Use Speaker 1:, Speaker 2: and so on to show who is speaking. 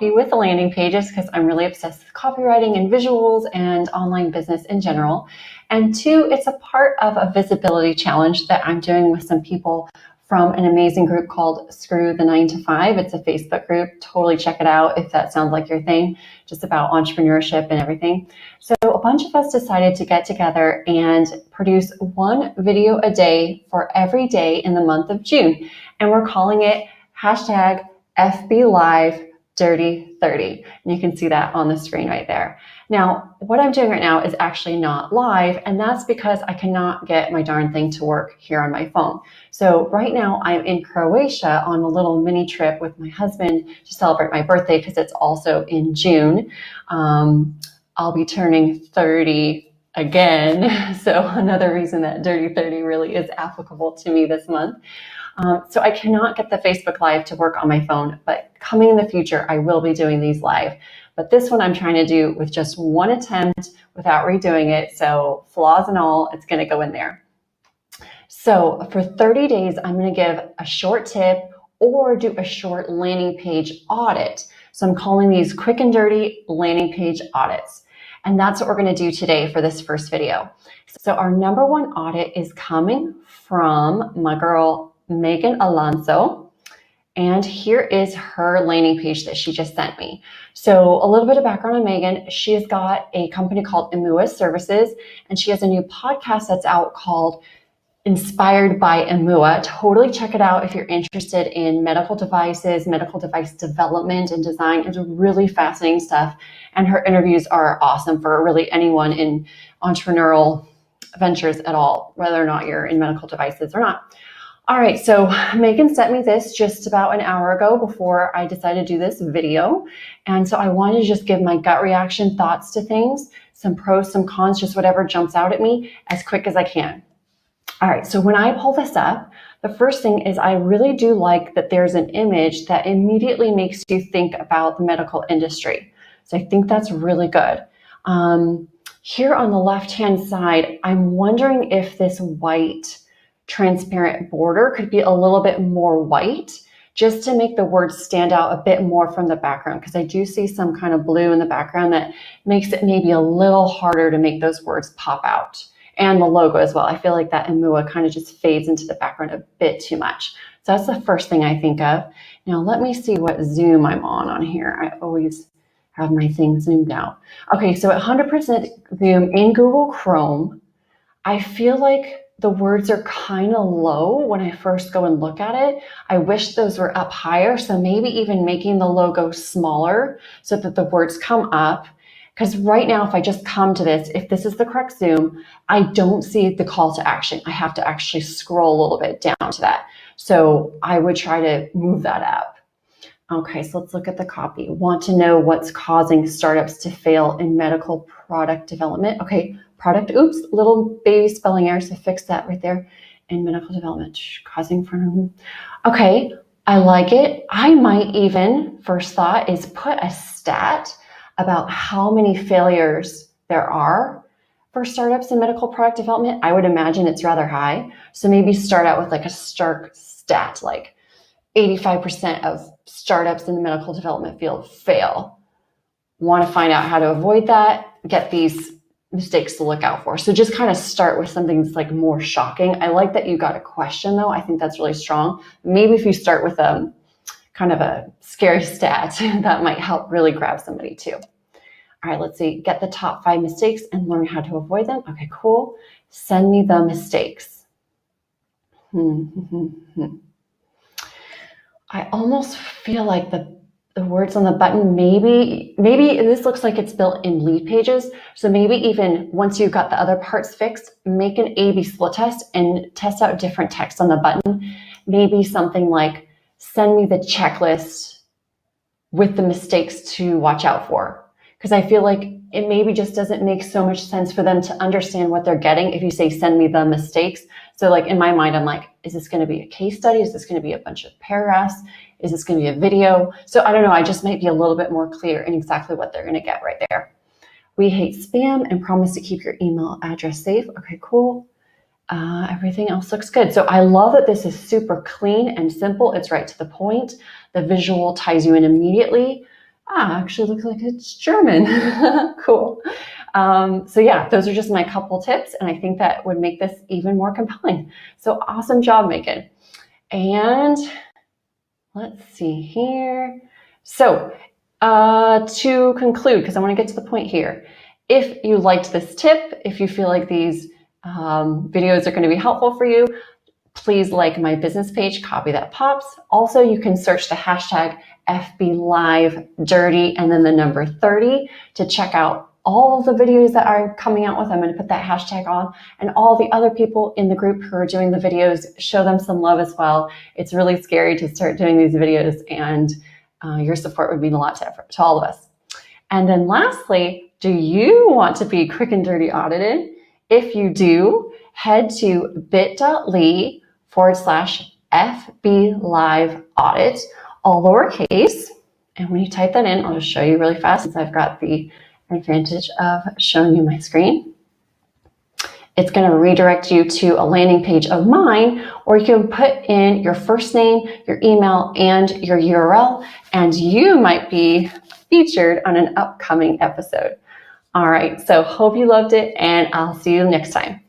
Speaker 1: help you with the landing pages because I'm really obsessed with copywriting and visuals and online business in general. And 2, it's a part of a visibility challenge that I'm doing with some people from an amazing group called Screw the 9 to 5. It's a Facebook group. Totally check it out if that sounds like your thing, just about entrepreneurship and everything. So a bunch of us decided to get together and produce 1 video a day for every day in the month of June. And we're calling it hashtag FBLiveDirty30. And you can see that on the screen right there. Now, what I'm doing right now is actually not live, and that's because I cannot get my darn thing to work here on my phone. So right now I'm in Croatia on a little mini trip with my husband to celebrate my birthday because it's also in June. I'll be turning 30 again. So another reason that Dirty 30 really is applicable to me this month. So I cannot get the Facebook Live to work on my phone, but coming in the future, I will be doing these live. But this one I'm trying to do with just 1 attempt without redoing it. So flaws and all, it's going to go in there. So for 30 days, I'm going to give a short tip or do a short landing page audit. So I'm calling these quick and dirty landing page audits. And that's what we're going to do today for this first video. So our number 1 audit is coming from my girl, Megan Alonso. And here is her landing page that she just sent me. So a little bit of background on Megan. She has got a company called Emua Services, and she has a new podcast that's out called Inspired by Emua. Totally check it out if you're interested in medical devices, medical device development and design. It's really fascinating stuff. And her interviews are awesome for really anyone in entrepreneurial ventures at all, whether or not you're in medical devices or not. All right, so Megan sent me this just about an hour ago before I decided to do this video. And so I wanted to just give my gut reaction thoughts to things, some pros, some cons, just whatever jumps out at me as quick as I can. All right, so when I pull this up, the first thing is I really do like that there's an image that immediately makes you think about the medical industry. So I think that's really good. Here on the left-hand side, I'm wondering if this white transparent border could be a little bit more white just to make the words stand out a bit more from the background, because I do see some kind of blue in the background that makes it maybe a little harder to make those words pop out. And the logo as well. I feel like that Emua kind of just fades into the background a bit too much. So that's the first thing I think of. Now let me see what zoom I'm on here. I always have my thing zoomed out. Okay, so at 100% zoom in Google Chrome, I feel like the words are kind of low when I first go and look at it. I wish those were up higher. So maybe even making the logo smaller so that the words come up. Because right now, if I just come to this, if this is the correct zoom, I don't see the call to action. I have to actually scroll a little bit down to that. So I would try to move that up. Okay, so let's look at the copy. Want to know what's causing startups to fail in medical product development? Okay, product, oops, little baby spelling error, so fix that right there. In medical development, causing for, okay, I like it. I might even, first thought, is put a stat about how many failures there are for startups in medical product development. I would imagine it's rather high. So maybe start out with like a stark stat, like 85% of startups in the medical development field fail. Want to find out how to avoid that, get these mistakes to look out for. So just kind of start with something that's like more shocking. I like that you got a question though. I think that's really strong. Maybe if you start with kind of a scary stat, that might help really grab somebody too. All right, let's see. Get the top 5 mistakes and learn how to avoid them. Okay, cool. Send me the mistakes. I almost feel like the words on the button, maybe this looks like it's built in lead pages. So maybe even once you've got the other parts fixed, make an A/B split test and test out different text on the button. Maybe something like, send me the checklist with the mistakes to watch out for. Because I feel like it maybe just doesn't make so much sense for them to understand what they're getting if you say, send me the mistakes. So like in my mind, I'm like, is this going to be a case study? Is this going to be a bunch of paragraphs? Is this going to be a video? So I don't know. I just might be a little bit more clear in exactly what they're going to get right there. We hate spam and promise to keep your email address safe. Okay, cool. Everything else looks good. So I love that this is super clean and simple. It's right to the point. The visual ties you in immediately. Actually looks like it's German. Cool. So yeah, those are just my couple tips, and I think that would make this even more compelling. So awesome job, Megan. And let's see here. So to conclude, because I want to get to the point here, if you liked this tip, if you feel like these videos are going to be helpful for you, please like my business page, Copy That Pops. Also, you can search the hashtag FBLiveDirty and then the number 30 to check out all of the videos that I'm coming out with. I'm going to put that hashtag on, and all the other people in the group who are doing the videos, show them some love as well. It's really scary to start doing these videos, and your support would mean a lot to all of us. And then lastly, do you want to be quick and dirty audited? If you do, head to bit.ly/FBLiveAudit, all lowercase. And when you type that in, I'll just show you really fast since I've got the advantage of showing you my screen. It's going to redirect you to a landing page of mine, or you can put in your first name, your email, and your URL, and you might be featured on an upcoming episode. All right, so hope you loved it, and I'll see you next time.